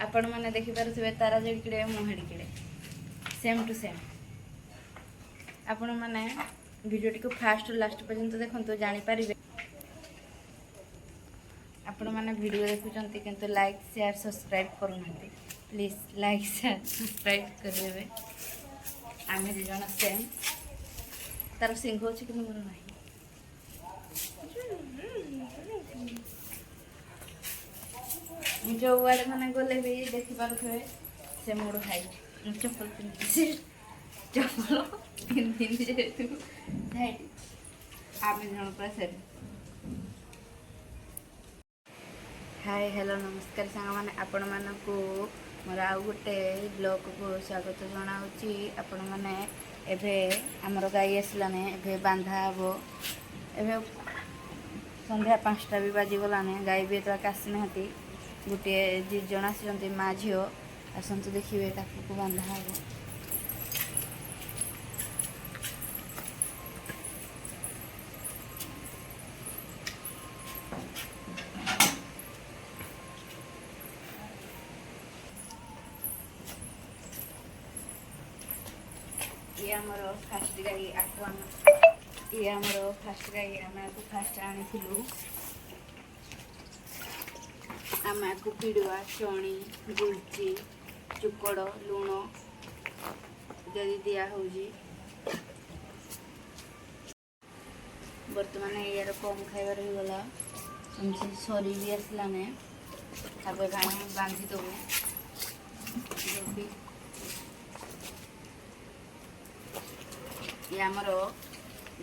आपण मैंने देखिपे तारा जड़िकिड़े मुहाड़िकिड़े same to same. आपण मैंने भिडियोटी को फास्ट लास्ट पर्यंत देखते जानीपर आपण मैंने वीडियो देखुं किंतु लाइक शेयर सब्सक्राइब करूना प्लीज लाइक शेयर सब्सक्राइब करेंगे। आम दी जन सेम तार सिंह अच्छे कि मोर ना जो आड़े मैंने गले भी देखिपे से मोर हाई चप्पल पिंधि चप्पल पिंधि जेतु आम जन पूरा से हाय हेलो नमस्कार सांग मैंने आपण मानक मोर आउ गोटे ब्लॉग को स्वागत जनाऊँगी। आपण मैंने एभे आमर गाई आसलाने एभे बांधा हे एभे संध्या 5टा भी बाजिगलाने गाई भी एतक आसीना गोटे 2 जन आसी माँ झी आसतु देखिए ताकू बांधा हे ये आमर फास्ट गाई ये आमर फास्ट गाई आम फास्ट आनीलु आम आपको पिड़ुआ चणी गुलची चुकड़ लुण इत्यादि दिया बर्तमान यार कम खाइबार हो गला सरी भी आसलाने बांधी दबू ये आमर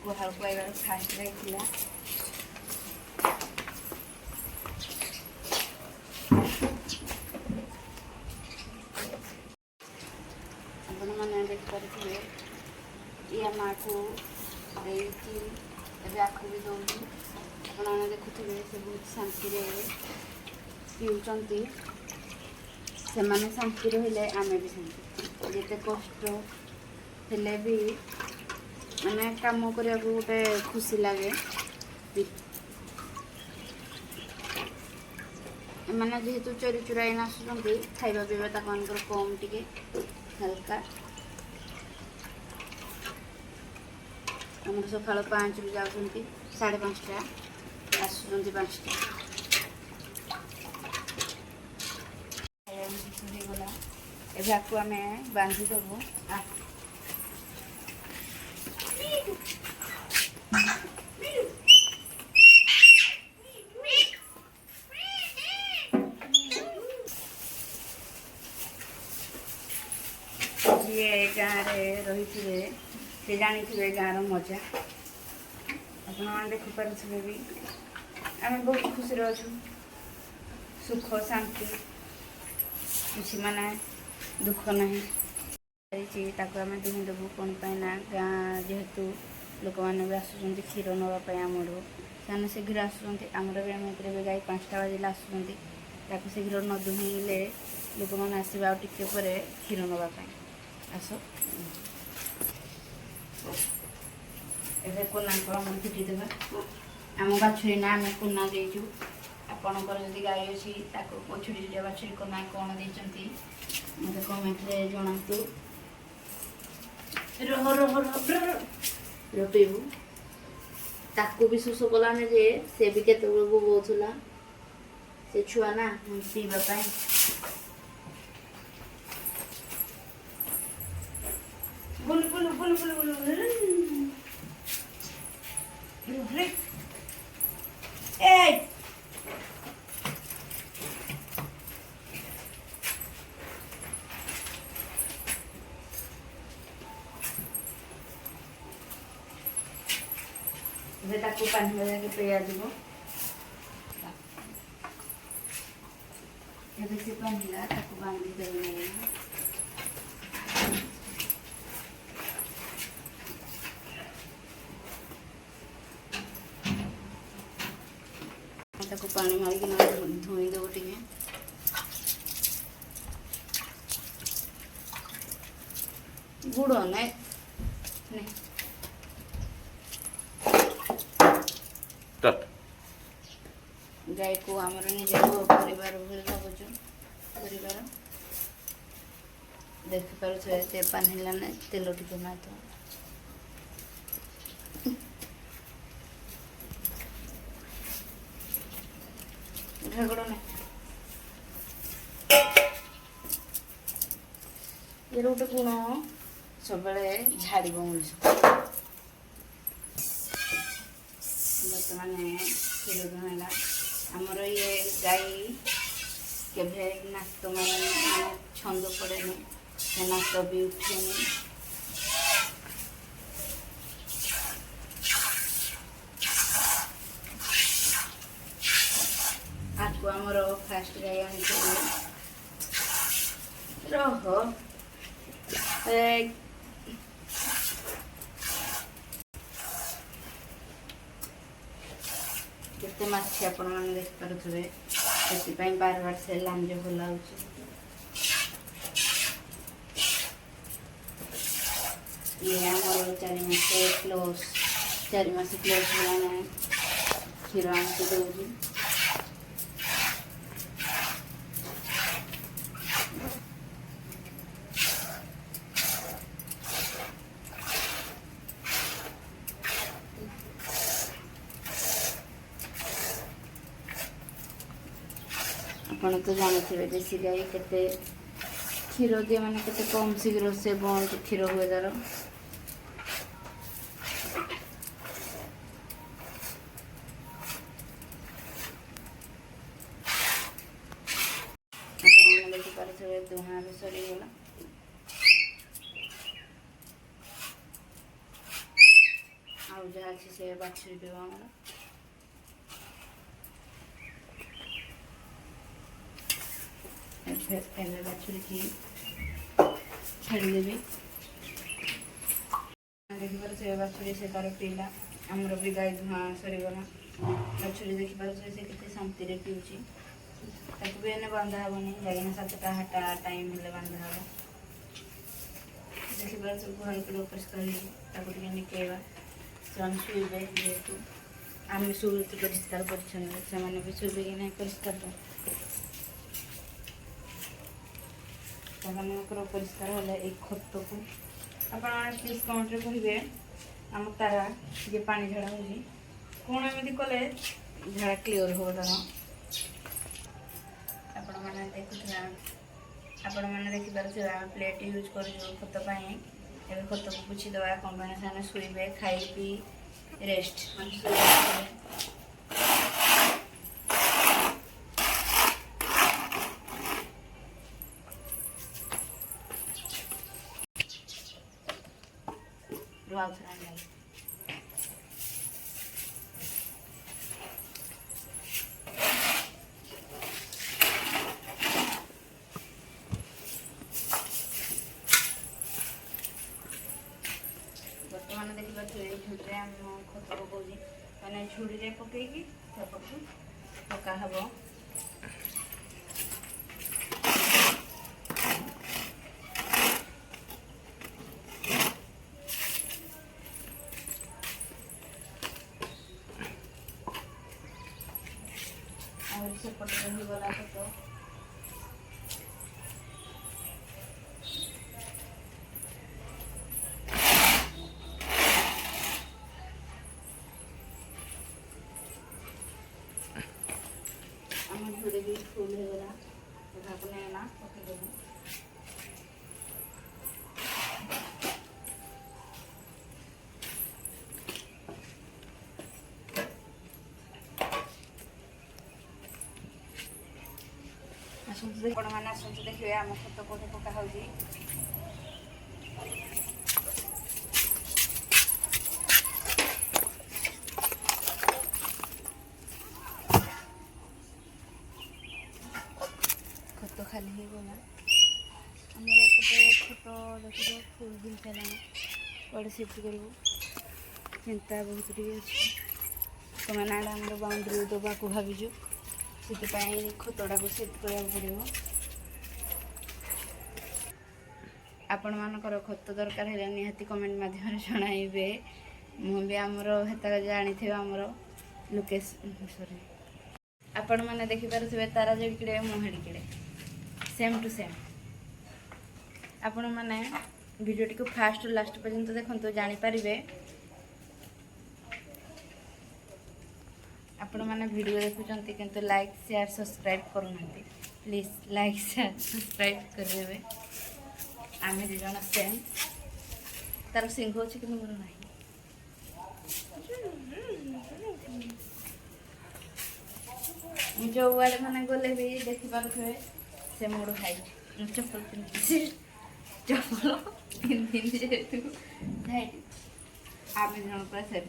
गुहाल को आइबार फास्ट रही आपण मैंने देखिए ये माँ को आखु भी दौर आपने देखुए से बहुत शांति पीउंट से शांति रही आम भी शांति जिते कष्ट हेले भी मैंने काम करने को गोटे खुशी लगे मैंने जेहेतु चोरी चुराई आसुँच खाଇବା पीवा तक कम टिके हल्का आम सका 5 भी जाऊँगी 5:30 आसुँच 5टा गला एवं आम बांधी देवु ये गाँव रही थे जानी गाँव मजा आप देखिपे भी आम बहुत खुशी अच्छु सुख शांति किसी माने दुख ना आम दुही देवु कौन पाइना गाँ जेहेतु लोक मैंने भी आसुँच क्षीर नापी आमर से शीघ्र आसुँच आमर भी आम भी गाई 5टा बाजिले आसुँच शीघ्र न दुहीले लोक मैंने आसवे आ टिके क्षीर नापी आस ए कोना को आम फिटी देवा आम बाछुरी ना आम कोना देचु आपणकर जदि गाई अच्छी छोटी छोटिया बाछुरी कोना कौन देती मत कमेंट जनातु रह रह रह पीबू ताकू भी शोष कलाने जे से भी केत बोला से छुआ ना पीवाई बुल बुल बुल बुल बुल ए ताकू पानी लगे पेया जीव से पानी ताकू बांधी देवे ताकू पानी मारिक धोई देव टे गुड़ ना गाय को आमर निज परिवार भावुँ परिवार ଦେଖିପାରୁଥିବେ ତେପାନ ହେଲାନି, ତେଲ ଟିକେ ମାରିଦେବା। ଝଗଡ଼ ନାହିଁ ଏର ଗୋଟେ ଗୁଣ, ସବୁବେଳେ ଝାଡ଼ିବ ମଣିଷ। ବର୍ତ୍ତମାନ କ୍ଷୀର ଦୁହାଁ ହେଲା। ଆମର ଇଏ ଗାଈ କେବେ ନାକ ମାନେ ଛନ୍ଦ ପଡ଼େନି, ସେ ନାକ ବି ଉଠେନି। ଆକୁ ଆମର ଫାଷ୍ଟ ଗାଈ ଆଣିଥିଲି ରହ କେତେ ମାଛି ଆପଣମାନେ ଦେଖିପାରୁଥିବେ, ସେଥିପାଇଁ ବାରବାର ସେ ଲାଞ୍ଜ ବୁଲାଉଛି। ଇଏ ଆମର 4 ମାସ ପ୍ଲସ୍ ହେଲାଣି କ୍ଷୀର ଆଣିକି ଦେଉଛି। ଆପଣ ତ ଜାଣିଥିବେ ଦେଶୀ ଗାଈ କେତେ କ୍ଷୀର ଦିଏ, ମାନେ କେତେ କମ୍ ଶୀଘ୍ର ସେ ବନ୍ଦ କ୍ଷୀର ହୁଏ ତାର। ଆପଣମାନେ ଦେଖିପାରୁଥିବେ ଦୁହାଁ ବି ସରିଗଲା। ଆଉ ଯାହା ଅଛି ସେ ବାଛୁରୀ ଦେବ ଆମର। ଏବେ ବାଛୁରୀକି ଛାଡ଼ିଦେବି। ଦେଖିପାରୁଥିବେ ବାଛୁରୀ ସେ ତାର ପିଇଲା। ଆମର ବି ଗାଈ ଧୂଆଁ ସରିଗଲା। ବାଛୁରୀ ଦେଖିପାରୁଥିବେ ସେ କେତେ ଶାନ୍ତିରେ ପିଉଛି। ତାକୁ ବି ଏନେ ବାନ୍ଧା ହେବନି, ଯାଇକିନା 7ଟା 8ଟା ଟାଇମ୍ ହେଲେ ବାନ୍ଧା ହେବ। ଦେଖିପାରୁଥିବେ ଗୁହାଳ ପରିଷ୍କାର ହେଇଛି, ତାକୁ ଟିକେ ନିକେଇବା। ସେମାନେ ଶୋଇବେ, ଯେହେତୁ ଆମେ ଶୋଇଛୁ ପରିଷ୍କାର ପରିଚ୍ଛନ୍ନ, ସେମାନେ ବି ଶୋଇବେ କି ନାହିଁ ପରିଷ୍କାର। ସେମାନଙ୍କର ପରିଷ୍କାର ହେଲେ ଏଇ ଖତକୁ ଆପଣମାନେ ପ୍ଲିଜ୍ କମେଣ୍ଟରେ କହିବେ, ଆମ ତାରା ଯେ ପାଣି ଝାଡ଼ା ହେଉଛି କ'ଣ ଏମିତି କଲେ ଝାଡ଼ା କ୍ଲିଅର୍ ହେବ ତାର। ଆପଣମାନେ ଦେଖିପାରୁଥିବେ ଆମେ ପ୍ଲେଟ୍ ୟୁଜ୍ କରୁଛୁ ଖତ ପାଇଁ। ଏବେ ଖତକୁ ପୋଛିଦେବା। କ'ଣ ପାଇଁ ସେମାନେ ଶୋଇବେ, ଖାଇ ପିଇ ରେଷ୍ଟ ମାନେ ଶୋଇବେ। ବର୍ତ୍ତମାନ ଦେଖିପାରୁଥିବେ ଏଇ ଝୁଡ଼ିରେ ଆମ ଖତ ପକାଉଛି, ମାନେ ଝୁଡ଼ିରେ ପକାଇକି ସେପଟକୁ ପକା ହେବ। ଆଉ ସେପଟେ ରହିଗଲା ଖତ। ଆମ ଝୁଡ଼ି ବି ଫୁଲ୍ ହେଇଗଲା, ଏହାକୁ ନେଇନା ପକାଇଦେବୁ। ଆପଣମାନେ ଆସନ୍ତୁ ଦେଖିବେ ଆମ ଖତ କୋଉଠି ପକା ହେଉଛି। ଖତ ଖାଲି ହେଇଗଲା। ଆମର ଏପଟେ ଖତ ଦେଖିବେ ଫୁଲ୍ ବିଲ୍ ହେଲାଣି, କୁଆଡ଼େ ସିଫ୍ଟ କରିବୁ ଚିନ୍ତା ବହୁତ ଟିକେ ଅଛି। ସେମାନେ ଆଡ଼େ ଆମର ବାଉଣ୍ଡ୍ରି ଦେବାକୁ ଭାବିଛୁ, ସେଥିପାଇଁ ଖତଟାକୁ ସିଫ୍ଟ କରିବାକୁ ପଡ଼ିବ। ଆପଣମାନଙ୍କର ଖତ ଦରକାର ହେଲେ ନିହାତି କମେଣ୍ଟ ମାଧ୍ୟମରେ ଜଣାଇବେ। ମୁଁ ବି ଆମର ହେତା ଜାଣିଥିବେ ଆମର ସରି ଆପଣମାନେ ଦେଖିପାରୁଥିବେ ତାରା ଯେଡ଼ିକିଡ଼େ ମୁଁ ହେଡ଼ିକିଡ଼େ ସେମ୍ ଟୁ ସେମ୍। आपण मैंने भिडियोटी को फास्ट लास्ट पर्यंत देखो जानीपारे आपण मैंने वीडियो देखुं किंतु लाइक शेयर सब्सक्राइब करूना प्लीज लाइक शेयर सब्सक्राइब करेंगे आम दी जन सेम तार सिंह अच्छे कि मोर ना जो आड़े मैंने गले भी देखिपे से मोड़ हाइट चप्पल पिंधि चप्पल पिंधि जेहेतु आम जन पूरा सेम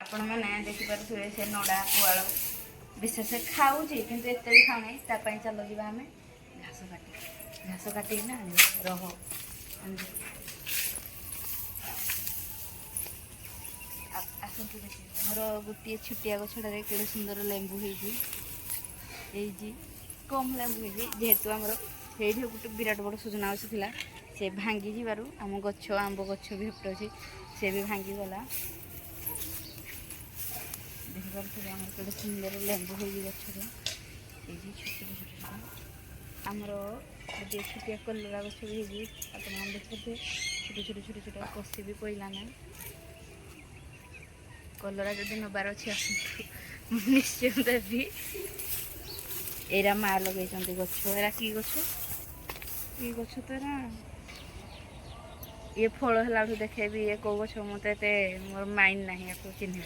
आपण मैंने देखिपे से नड़ा पुआल विशेष खाऊँ किंतु एत भी खाऊ ना चलो जी आम घास काटिक ना रह आसतु देखिए मोर गोटे छुटिया गछड़े केड़े सुंदर लेंबू होती कम लेंबू होती जेहेतु आमर से गोटे विराट बड़ सुजना गछ था से भांगी जबार आम गछ आंब गछ भी हेपटे अच्छे से भी भांगी गला देखिपे आम केड़े सुंदर लेंबू हो गचर ये छोटे छोटे आमर गोटे छुटिया कलरा गछ भी आप देखते छोटे छोटे छोटे छोटे कषि भी पड़ा ना कलरा जदि नबार अच्छे आसतु निश्चय देवी एरा माँ लगे गछ एरा कि गछ ये गछ तो एरा ये फल है देखे भी ये कौ गछ मत मोर माइंड ना आपको चिन्ह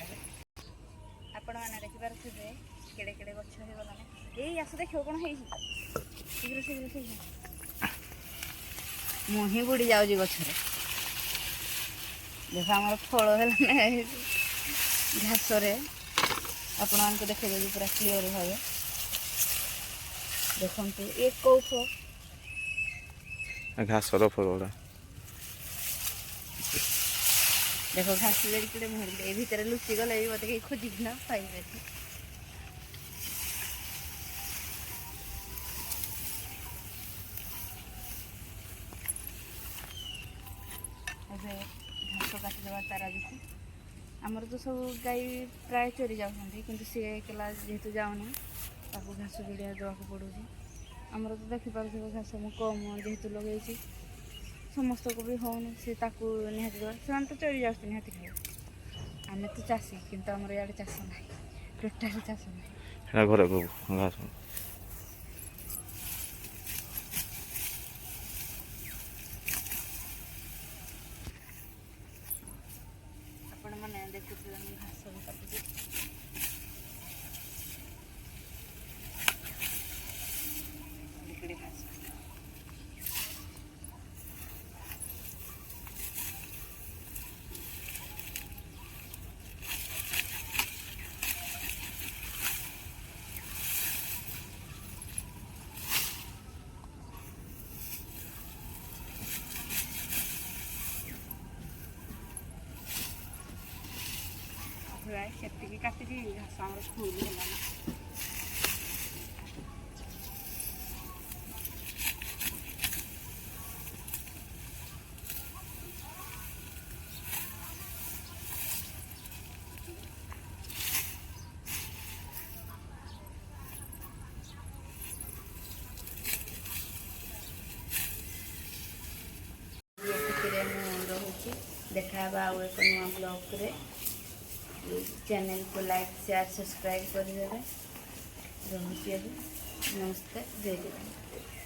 आपण मैंने देखिपे केड़े केड़े गछ हो गला यही आस देख कौन है शीघ्र शीघ्र शीघ्र मुही बुड़ी जाऊँगी गछरे देख आम फल है घासरे आपण मानक देखे पूरा क्लीयर भाव देखते ये कौ फल घास फल देखो घास जड़े मुहर ये भितर लुचि गले मत कहीं खोजिक ना पाइबे घास काटिदेवा तारा जी आमर तो सब गाई प्राय चोरी जाऊँगी किंतु सी एकला जेहेतु जाऊनी ताको घास जोड़िया देवाक पड़ू आमर तो देखिपे घास मु कम जेहेतु लगे समस्त को भी होनी सी निहाती देवा से तो चोरी जाऊँ निहाती खाए आम तो चाषी किंतु आमर इे चाष ना टोटाली चाष ना घर घास आपण मैंने देखुते घास भी काटुचे घास से काटिकी घास आम फुल है देखा आउ एक नुआ ब्लॉग रे चैनल को लाइक शेयर सब्सक्राइब कर देवे। नमस्ते जय जगन्नाथ।